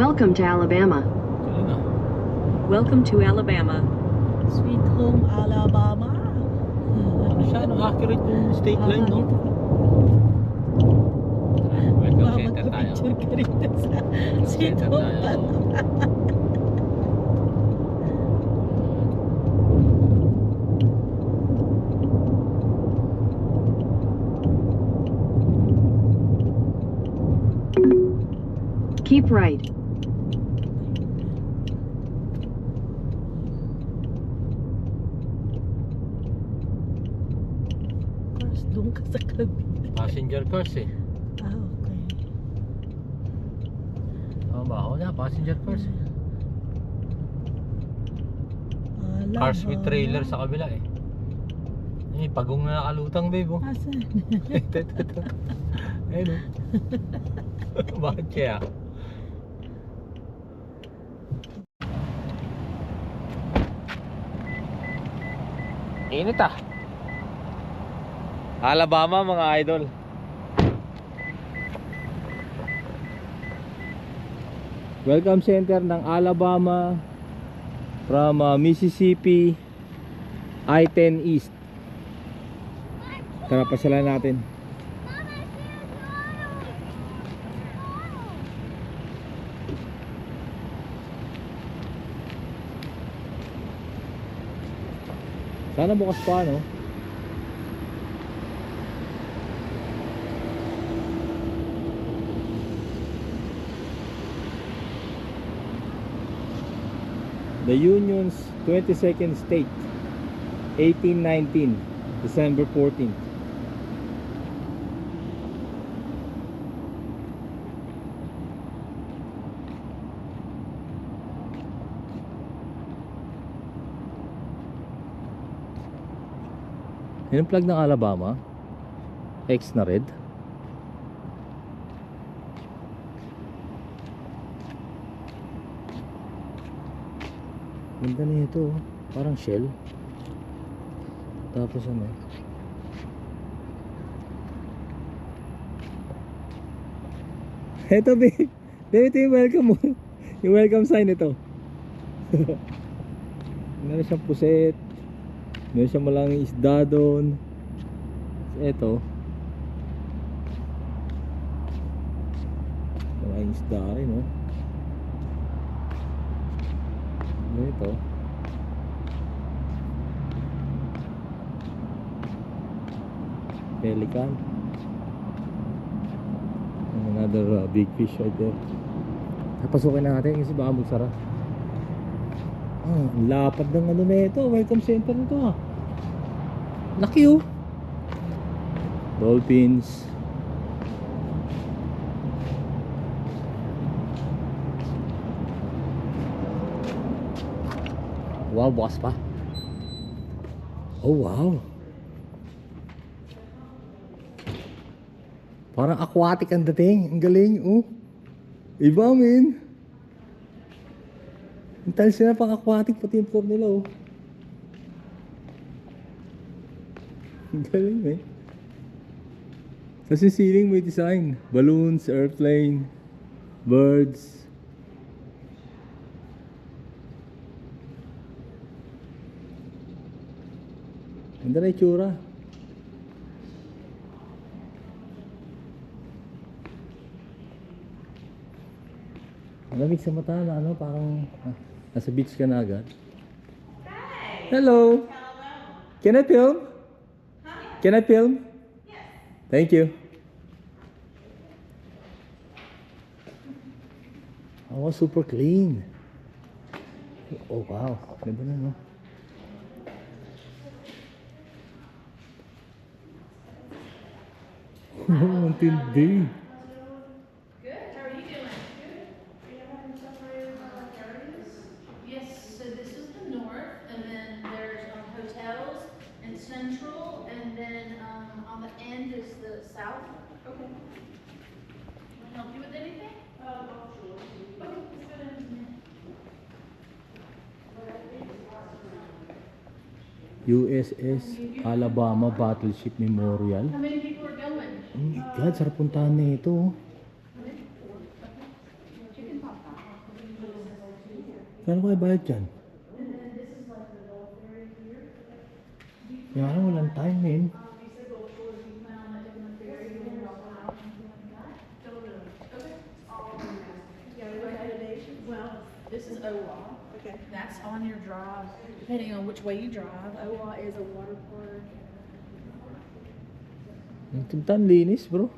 Welcome to Alabama. Tuloy na. Welcome to Alabama. Sweet Home Alabama. Masyadong accurate yung state line, no? Welcome center tayo. Picture ka rin sa Sweet Center Home tayo. Alabama. Keep right. Cars, doon ka sa kabila. Passenger cars eh. Ah, okay. Tama ba ako na? Passenger cars eh. Alabama. Cars with trailer sa kabila eh. Ay, pagong na nakalutang, babe. Oh. Asan? Ito. Ayun oh. Bakit kaya? Init ah. Alabama mga idol. Welcome center ng Alabama from Mississippi I-10 East. Tara, pasyalan natin. Sana bukas pa, no? The Union's 22nd state, 1819, December 14th. Yan ang plug ng Alabama. X na red. Ganda na ito. Parang shell. Tapos ano? Ito babe. Babe, ito yung welcome mo. Yung welcome sign ito. Meron siyang puset. Meron siyang malang isda doon. Ito. Malang isda rin, no? Ito. Pelican. Another big fish right there. Pasukin na natin kasi baka magsara. Ang lapad ng ano na ito. Welcome center nito ah. Laki oh. Dolphins. Wow, bukas pa. Oh wow. Parang aquatic ang dating. Ang galing oh. Iba men. Ang tiles nila pang aquatic pati yung floor nila oh. Ang galing eh. Tapos yung ceiling may design. Balloons, airplane, birds. Ganda na itsura. Malamig sa mata na ano, parang nasa beach ka na agad. Hello! Can I film? Can I film? Yes. Thank you. Oh, super clean. Oh wow, ganda na no. Oh, ang tindi. Central, and then on the end is the south. Okay. Can I help you with anything? USS Alabama Battleship Memorial. How many people are going? Oh my God, sarap puntahan na ito. Chicken pop pop. Kano kayo bayad dyan? Kaya walang time, men. Well, this is OWA. Okay. That's on your drive, depending on which way you drive. OWA is a water park. Ang tuntan, linis, bro.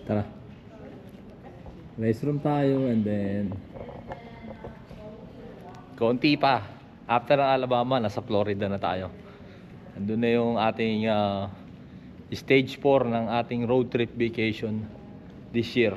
Tara. Restroom tayo and then konti pa. After ng Alabama, nasa Florida na tayo. Andun na yung ating stage 4 ng ating road trip vacation this year.